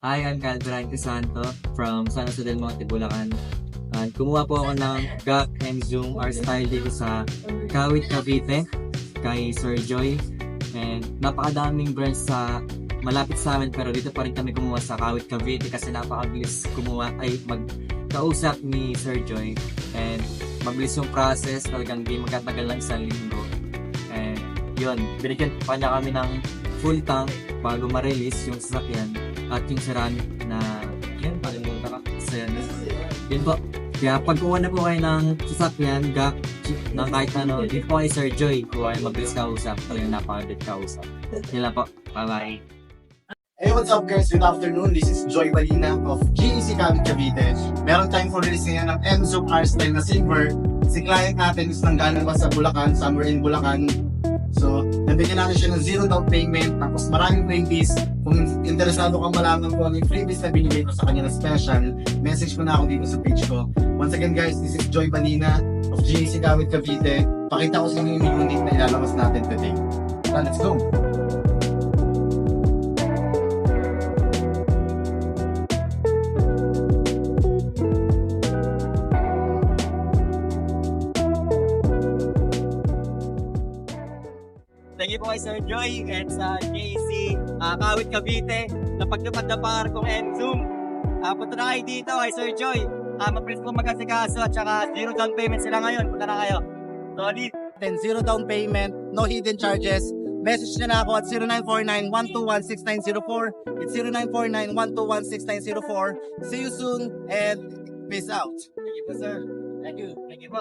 Hi, I'm Calvin Crisanto from San Jose del Monte, Bulacan. And kumuha po ako ng GAC and Zoom art style dito sa Kawit, Cavite kay Sir Joy. And napakadaming brands sa malapit sa amin pero dito pa rin kami kumuha sa Kawit, Cavite kasi napakabilis kumuha ay magkausap ni Sir Joy. And mabilis yung process, talagang di magkatagal lang isang linggo. And yun, binigyan pa niya kami ng full tank bago ma-release yung sasakyan at yung ceramic na yun, palimutan ka kasi yun po. Kaya pagkuha na po kayo ng sasakyan, GAC, ng kahit ano, dito po kay Sir Joy, kung ay mabilis kausap, talagang napakabilis kausap. Yun lang po, bye-bye. Hey, what's up guys? Good afternoon. This is Joy Balina of GEC Kawit, Cavite. Meron tayong for release ngayon ng M-Zoom R-Style na silver. Si client natin is nanggaling pa sa Bulacan, somewhere in Bulacan. So, nabigyan natin siya ng 0 down payment, tapos maraming freebies. Kung interesado kang malaman kung ano yung freebies na binigay ko sa kanya na special, message mo na ako dito sa page ko. Once again guys, this is Joy Balina of GEC Kawit, Cavite. Pakita ko sa inyo yung unit na ilalabas natin today. Now, let's go! Thank you po kay Sir Joy and sa JC Kawit, Cavite na pagtupad na par kong M-Zoom. Punta na kayo dito kay Sir Joy. Mabilis po mag-asikaso at saka 0 down payment sila ngayon. Punta na kayo. Solid. Then 0 down payment, no hidden charges. Message nyo na ako at 0949-121-6904. It's 0949-121-6904. See you soon and peace out. Thank you po, sir. Thank you. Thank you po.